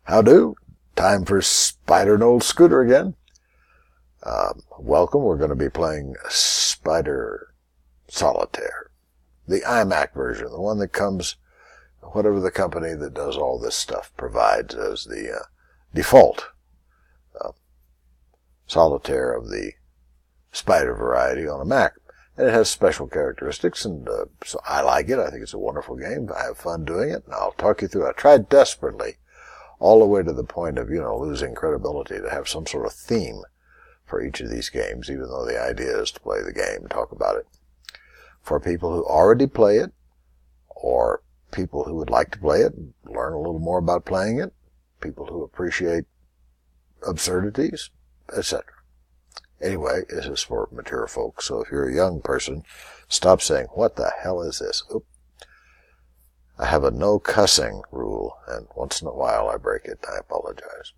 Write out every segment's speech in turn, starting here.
How do? Time for Spider and Olde Scooter again. Welcome. We're going to be playing Spider Solitaire. The iMac version, the one that comes, whatever the company that does all this stuff provides as the default solitaire of the Spider variety on a Mac. And it has special characteristics, and so I like it. I think it's a wonderful game. I have fun doing it, and I'll talk you through it. I tried desperately, all the way to the point of, losing credibility, to have some sort of theme for each of these games, even though the idea is to play the game and talk about it. For people who already play it, or people who would like to play it and learn a little more about playing it, people who appreciate absurdities, etc. Anyway, this is for mature folks, so if you're a young person, stop saying, "What the hell is this?" Oop. I have a no cussing rule, and once in a while I break it. I apologize.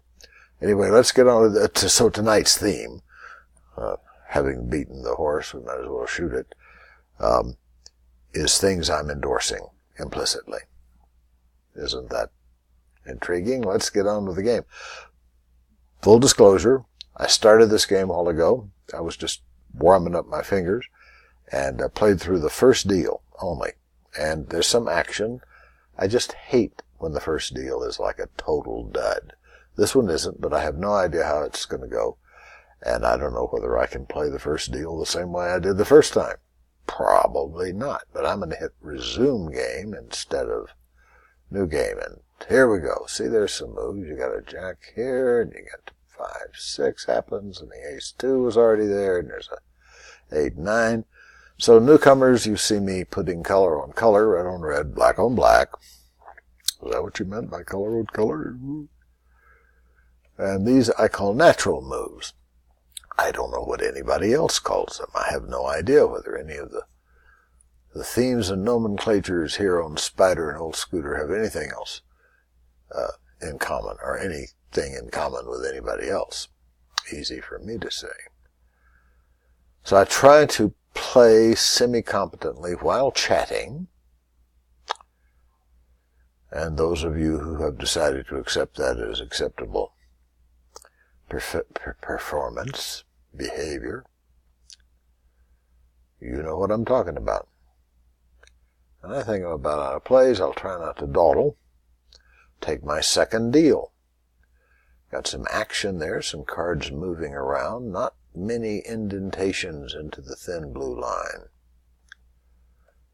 Anyway, let's get on to tonight's theme. Having beaten the horse, we might as well shoot it. Is things I'm endorsing implicitly. Isn't that intriguing? Let's get on with the game. Full disclosure, I started this game a while ago. I was just warming up my fingers, and I played through the first deal only. And there's some action. I just hate when the first deal is like a total dud. This one isn't, but I have no idea how it's going to go. And I don't know whether I can play the first deal the same way I did the first time. Probably not, but I'm going to hit resume game instead of new game. And here we go. See, there's some moves. You got a jack here, and you got 5-6 happens, and the ace-2 was already there, and there's a 8-9. So newcomers, you see me putting color on color, red on red, black on black. Is that what you meant by color on color? And these I call natural moves. I don't know what anybody else calls them. I have no idea whether any of the themes and nomenclatures here on Spider and Olde Scooter have anything else in common, or anything in common with anybody else. Easy for me to say. So I try to play semi-competently while chatting. And those of you who have decided to accept that as acceptable performance, behavior, you know what I'm talking about. And I think about how it plays. I'll try not to dawdle. Take my second deal. Got some action there, some cards moving around, not many indentations into the thin blue line.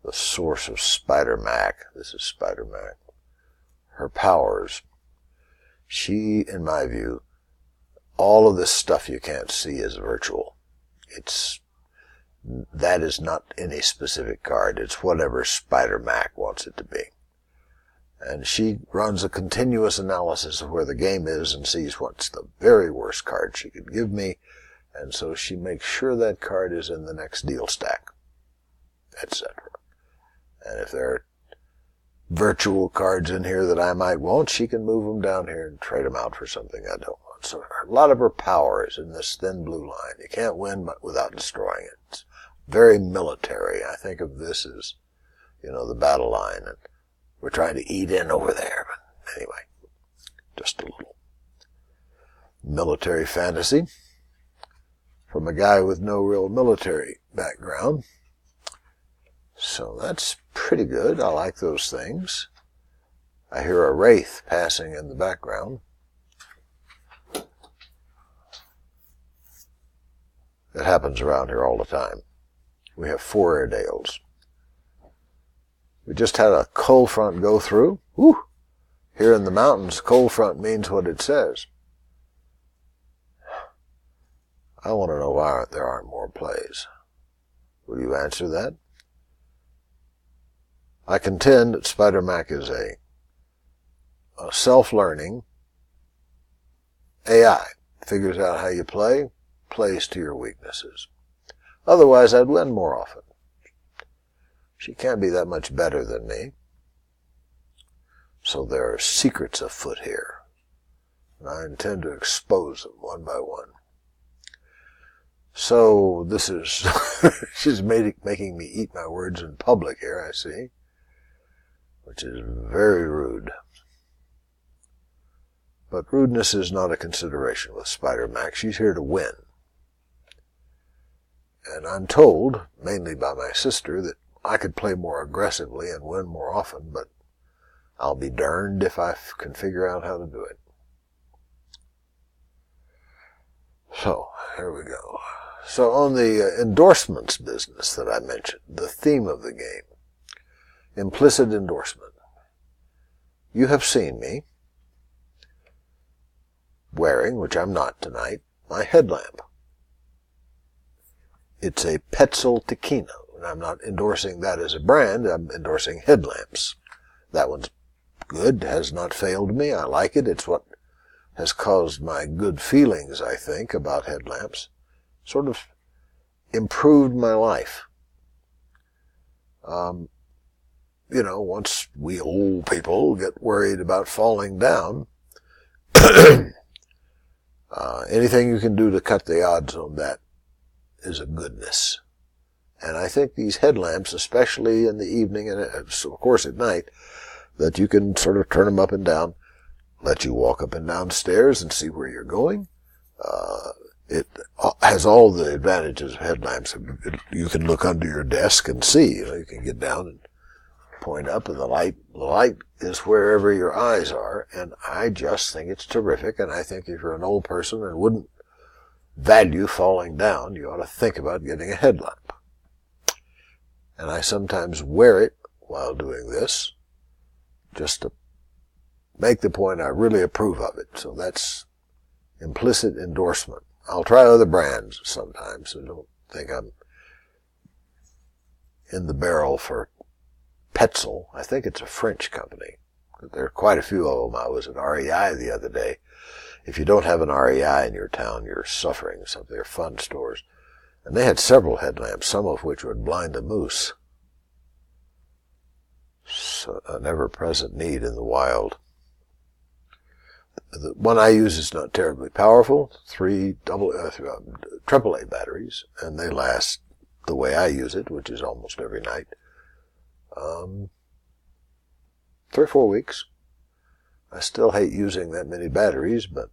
The source of Spider Mac. This is Spider Mac. Her powers. She, in my view, all of this stuff you can't see is virtual. That is not any specific card. It's whatever Spider Mac wants it to be. And she runs a continuous analysis of where the game is and sees what's the very worst card she could give me. And so she makes sure that card is in the next deal stack, etc. And if there are virtual cards in here that I might want, she can move them down here and trade them out for something I don't want. So a lot of her power is in this thin blue line. You can't win without destroying it. It's very military. I think of this as, the battle line, and we're trying to eat in over there. But anyway, just a little military fantasy from a guy with no real military background. So that's pretty good. I like those things. I hear a wraith passing in the background. It happens around here all the time. We have 4 Airedales. We just had a cold front go through. Whew. Here in the mountains, cold front means what it says. I want to know why there aren't more plays. Will you answer that? I contend that Spider Mac is a self-learning AI. Figures out how you play, plays to your weaknesses. Otherwise, I'd win more often. She can't be that much better than me. So there are secrets afoot here, and I intend to expose them one by one. So this is, she's making me eat my words in public here, I see, which is very rude. But rudeness is not a consideration with Spider Mac. She's here to win. And I'm told, mainly by my sister, that I could play more aggressively and win more often, but I'll be darned if I can figure out how to do it. So, here we go. So on the endorsements business that I mentioned, the theme of the game, implicit endorsement. You have seen me wearing, which I'm not tonight, my headlamp. It's a Petzl Taquino, and I'm not endorsing that as a brand, I'm endorsing headlamps. That one's good, has not failed me, I like it, it's what has caused my good feelings, I think, about headlamps. Sort of improved my life. Once we old people get worried about falling down, anything you can do to cut the odds on that is a goodness. And I think these headlamps, especially in the evening and of course at night, that you can sort of turn them up and down, let you walk up and down stairs and see where you're going. It has all the advantages of headlamps. You can look under your desk and see. You can get down and point up, and the light is wherever your eyes are. And I just think it's terrific. And I think if you're an old person and wouldn't value falling down, you ought to think about getting a headlamp. And I sometimes wear it while doing this, just to make the point I really approve of it. So that's implicit endorsement. I'll try other brands sometimes, so don't think I'm in the barrel for Petzl. I think it's a French company. There are quite a few of them. I was at REI the other day. If you don't have an REI in your town, you're suffering something. They're fun stores. And they had several headlamps, some of which would blind a moose. So an ever-present need in the wild. The one I use is not terribly powerful, 3 AAA batteries, and they last the way I use it, which is almost every night, 3 or 4 weeks. I still hate using that many batteries, but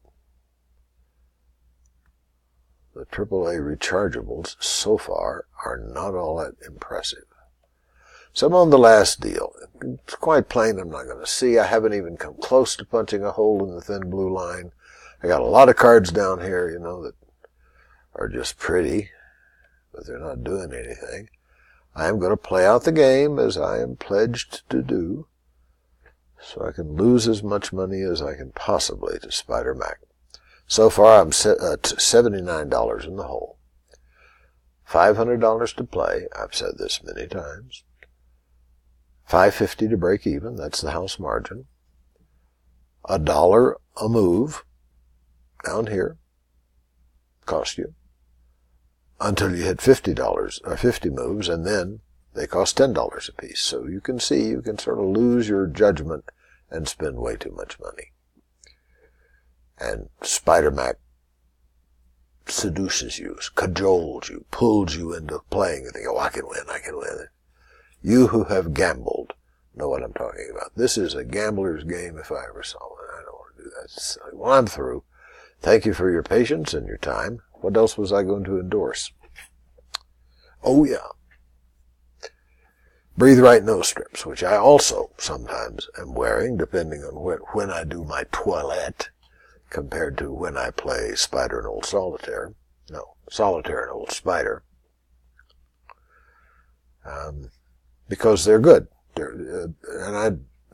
the AAA rechargeables so far are not all that impressive. So I'm on the last deal. It's quite plain I'm not going to see. I haven't even come close to punching a hole in the thin blue line. I got a lot of cards down here, that are just pretty, but they're not doing anything. I am going to play out the game as I am pledged to do, so I can lose as much money as I can possibly to Spider Mac. So far I'm $79 in the hole. $500 to play. I've said this many times. $5.50 to break even. That's the house margin. $1 a move down here cost you until you hit $50 or 50 moves, and then they cost $10 a piece. So you can see you can sort of lose your judgment and spend way too much money. And Spider Mac seduces you, cajoles you, pulls you into playing and think, I can win. You who have gambled know what I'm talking about. This is a gambler's game if I ever saw one. I don't want to do that. So, well, I'm through. Thank you for your patience and your time. What else was I going to endorse? Oh, yeah. Breathe Right nose strips, which I also sometimes am wearing, depending on when I do my toilette, compared to when I play Spider and Old Solitaire. No, Solitaire and Old Spider. Because they're good. And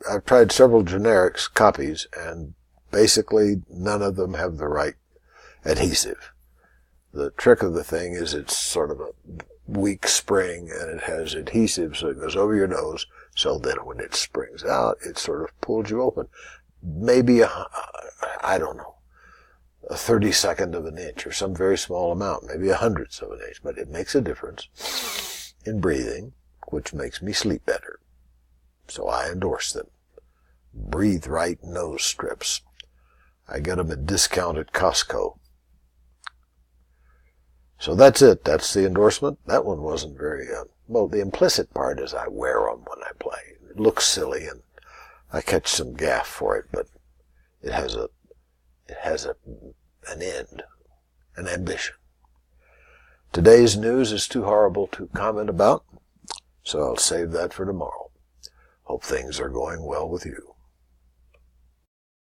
I've tried several generics copies, and basically none of them have the right adhesive. The trick of the thing is it's sort of a weak spring, and it has adhesive, so it goes over your nose, so then when it springs out, it sort of pulls you open. Maybe, I don't know, a 32nd of an inch, or some very small amount, maybe 100th of an inch, but it makes a difference in breathing, which makes me sleep better. So I endorse them. Breathe Right nose strips. I get them at discount at Costco. So that's it. That's the endorsement. That one wasn't very, well, the implicit part is I wear them when I play. It looks silly, and I catch some gaff for it, but it has a It has an end, an ambition. Today's news is too horrible to comment about, so I'll save that for tomorrow. Hope things are going well with you.